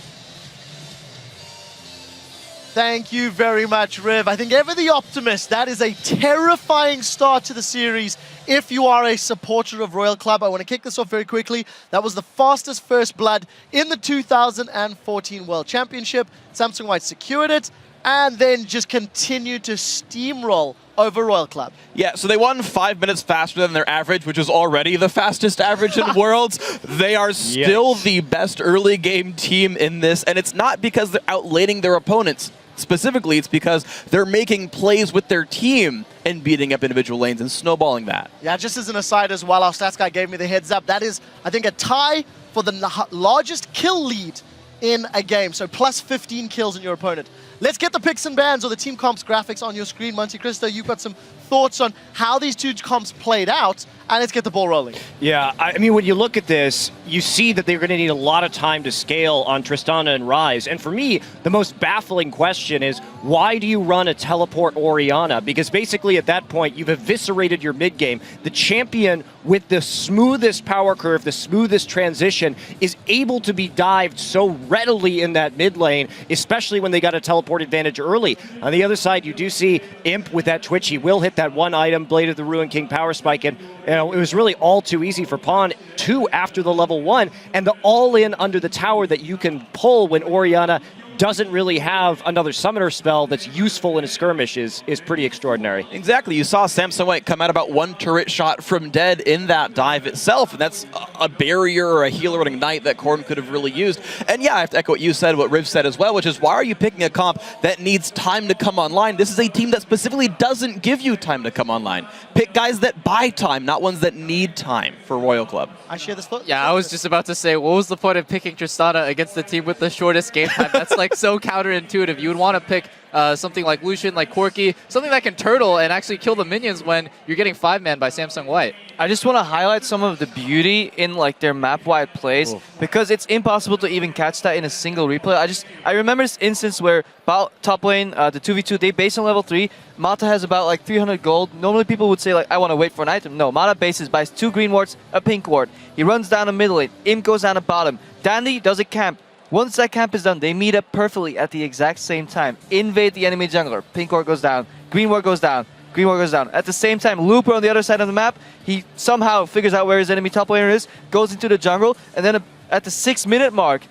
Thank you very much, Riv. I think ever the optimist, that is a terrifying start to the series if you are a supporter of Royal Club. I want to kick this off very quickly. That was the fastest first blood in the 2014 World Championship. Samsung White secured it and then just continued to steamroll over Royal Club. Yeah, so they won 5 minutes faster than their average, which is already the fastest average in Worlds. They are still the best early game team in this, and it's not because they're outlaning their opponents. Specifically, it's because they're making plays with their team and beating up individual lanes and snowballing that. Yeah, just as an aside as well, our stats guy gave me the heads up. That is, I think, a tie for the largest kill lead in a game. So plus 15 kills in your opponent. Let's get the picks and bans or the team comps graphics on your screen. Monte Cristo, you've got some thoughts on how these 2 comps played out, and let's get the ball rolling. Yeah, I mean, when you look at this, you see that they're going to need a lot of time to scale on Tristana and Rise. And for me, the most baffling question is, why do you run a teleport Orianna? Because basically at that point, you've eviscerated your mid game. The champion with the smoothest power curve, the smoothest transition, is able to be dived so readily in that mid lane, especially when they got a teleport advantage early. On the other side, you do see Imp with that Twitch. He will hit that 1 item, Blade of the Ruin King power spike, and it was really all too easy for Pawn 2 after the level 1, and the all-in under the tower that you can pull when Orianna doesn't really have another summoner spell that's useful in a skirmish is pretty extraordinary. Exactly. You saw Samsung White come out about one turret shot from dead in that dive itself, and that's a barrier or a healer or an ignite that Corn could have really used. And yeah, I have to echo what you said, what Riv said as well, which is why are you picking a comp that needs time to come online? This is a team that specifically doesn't give you time to come online. Pick guys that buy time, not ones that need time for Royal Club. I share this thought. Yeah, I was just about to say, what was the point of picking Tristana against the team with the shortest game time? That's like so counterintuitive. You would want to pick something like Lucian, like Corki, something that can turtle and actually kill the minions when you're getting 5-man by Samsung White. I just want to highlight some of the beauty in like their map-wide plays because it's impossible to even catch that in a single replay. I remember this instance where top lane, the 2v2, they base on level 3. Mata has about like 300 gold. Normally people would say like, I want to wait for an item. No, Mata bases, buys 2 green wards, a pink ward. He runs down the middle lane. Imp goes down the bottom. Dandy does a camp. Once that camp is done, they meet up perfectly at the exact same time. Invade the enemy jungler. Pink ward goes down. Green ward goes down. Green ward goes down. At the same time, Looper on the other side of the map, he somehow figures out where his enemy top laner is, goes into the jungle, and then at the 6-minute mark,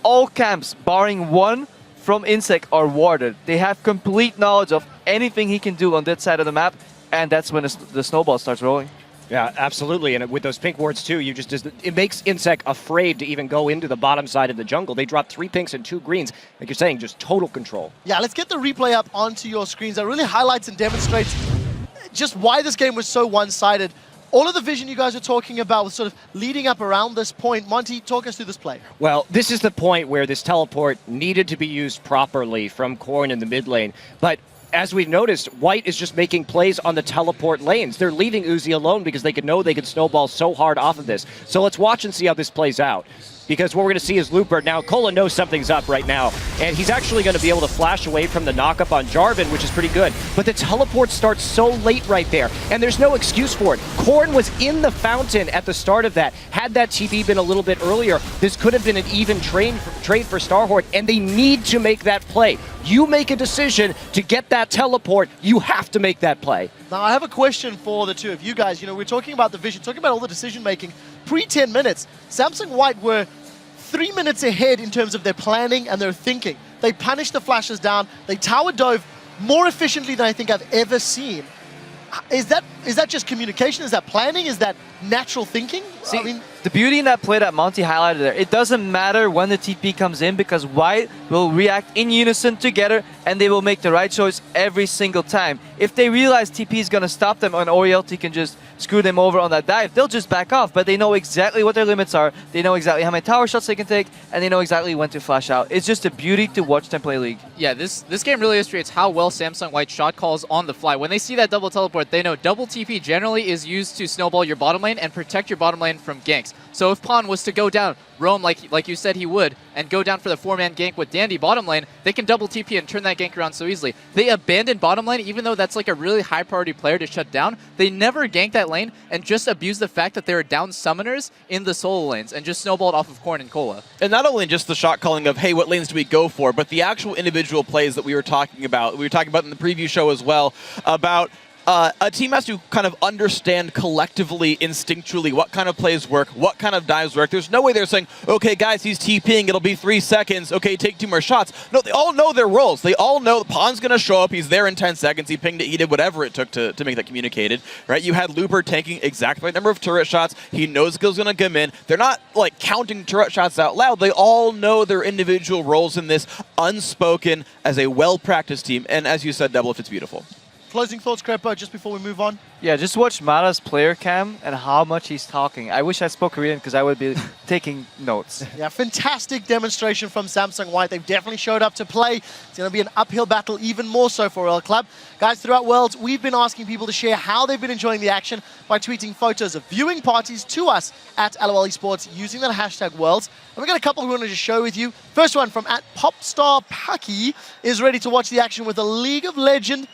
all camps, barring one from Insect, are warded. They have complete knowledge of anything he can do on that side of the map, and that's when the snowball starts rolling. Yeah, absolutely. And with those pink wards too, it makes Insect afraid to even go into the bottom side of the jungle. They drop 3 pinks and 2 greens. Like you're saying, just total control. Yeah, let's get the replay up onto your screens. That really highlights and demonstrates just why this game was so one-sided. All of the vision you guys are talking about was sort of leading up around this point. Monty, talk us through this play. Well, this is the point where this teleport needed to be used properly from Corn in the mid lane. But as we've noticed, White is just making plays on the teleport lanes. They're leaving Uzi alone because they know they could snowball so hard off of this. So let's watch and see how this plays out. Because what we're going to see is Looper. Now, Cola knows something's up right now, and he's actually going to be able to flash away from the knockup on Jarvan, which is pretty good. But the teleport starts so late right there, and there's no excuse for it. Corn was in the fountain at the start of that. Had that TP been a little bit earlier, this could have been an even trade for Starhorn, and they need to make that play. You make a decision to get that teleport, you have to make that play. Now, I have a question for the two of you guys. You know, we're talking about the vision, talking about all the decision-making. Pre-10 minutes, Samsung White were 3 minutes ahead in terms of their planning and their thinking. They punished the flashes down. They tower dove more efficiently than I think I've ever seen. Is that just communication? Is that planning? Is that natural thinking? See, I mean, the beauty in that play that Monty highlighted there, it doesn't matter when the TP comes in because White will react in unison together and they will make the right choice every single time. If they realize TP is going to stop them and Orielty can just screw them over on that dive, they'll just back off, but they know exactly what their limits are, they know exactly how many tower shots they can take, and they know exactly when to flash out. It's just a beauty to watch them play League. Yeah, this game really illustrates how well Samsung White shot calls on the fly. When they see that double teleport, they know double TP generally is used to snowball your bottom lane and protect your bottom lane from ganks. So if Pawn was to go down, roam like you said he would, and go down for the 4-man gank with Dandy bottom lane, they can double TP and turn that gank around so easily. They abandon bottom lane, even though that's like a really high priority player to shut down. They never gank that lane and just abuse the fact that there are down summoners in the solo lanes and just snowballed off of Corn and Cola. And not only just the shot calling of, hey, what lanes do we go for, but the actual individual plays that we were talking about. We were talking about in the preview show as well, about a team has to kind of understand collectively, instinctually, what kind of plays work, what kind of dives work. There's no way they're saying, okay, guys, he's TPing, it'll be 3 seconds, okay, take 2 more shots. No, they all know their roles. They all know Pawn's going to show up, he's there in 10 seconds, he pinged it, he did whatever it took to make that communicated, right? You had Looper tanking exactly the right number of turret shots, he knows Gil's going to come in. They're not, like, counting turret shots out loud. They all know their individual roles in this, unspoken, as a well-practiced team, and as you said, Double, it's beautiful. Closing thoughts, Crepo, just before we move on? Yeah, just watch Mata's player cam and how much he's talking. I wish I spoke Korean because I would be taking notes. Yeah, fantastic demonstration from Samsung White. They've definitely showed up to play. It's going to be an uphill battle, even more so for Royal Club. Guys, throughout Worlds, we've been asking people to share how they've been enjoying the action by tweeting photos of viewing parties to us at LOL Esports using that hashtag Worlds. And we've got a couple we want to just show with you. First one from @PopstarPaki is ready to watch the action with a League of Legend,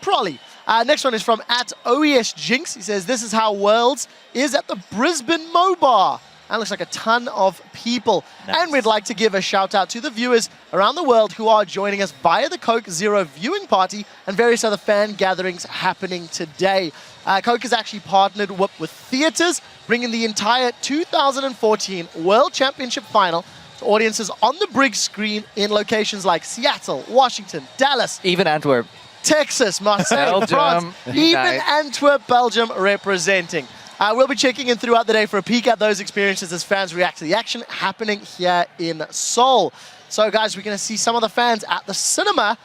Prolly. Next one is from @OESJinx. He says, this is how Worlds is at the Brisbane Mobar. And looks like a ton of people. Nice. And we'd like to give a shout out to the viewers around the world who are joining us via the Coke Zero viewing party and various other fan gatherings happening today. Coke has actually partnered with theaters, bringing the entire 2014 World Championship final to audiences on the big screen in locations like Seattle, Washington, Dallas, Even Antwerp. Texas, Marseille, France, even Antwerp, Belgium representing. We'll be checking in throughout the day for a peek at those experiences as fans react to the action happening here in Seoul. So, guys, we're going to see some of the fans at the cinema.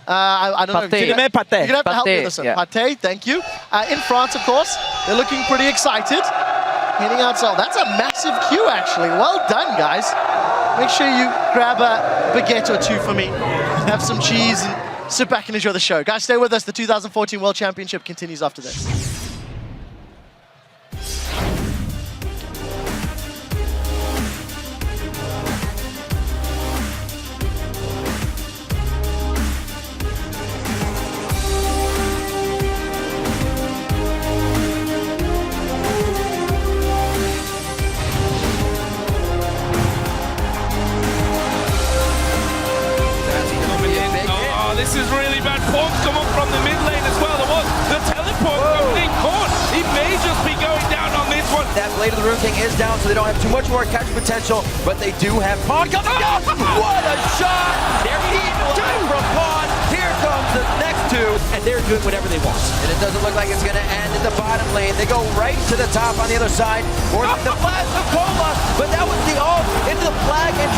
I don't know. You're going to have to help me with this one. Yeah. Pate, thank you. In France, of course, they're looking pretty excited. Heading out Seoul. That's a massive queue, actually. Well done, guys. Make sure you grab a baguette or two for me. Have some cheese and sit back and enjoy the show. Guys, stay with us. The 2014 World Championship continues after this. This is really bad. Form's come up from the mid lane as well. There was the teleport coming in court. He may just be going down on this one. That Blade of the Rune King is down, so they don't have too much more catch potential, but they do have Pawn coming down. What a shot! There he is from Pawn. Here comes the next two. And they're doing whatever they want. And it doesn't look like it's going to end at the bottom lane. They go right to the top on the other side. Or the flash of Cola, but that was the ult into the flag and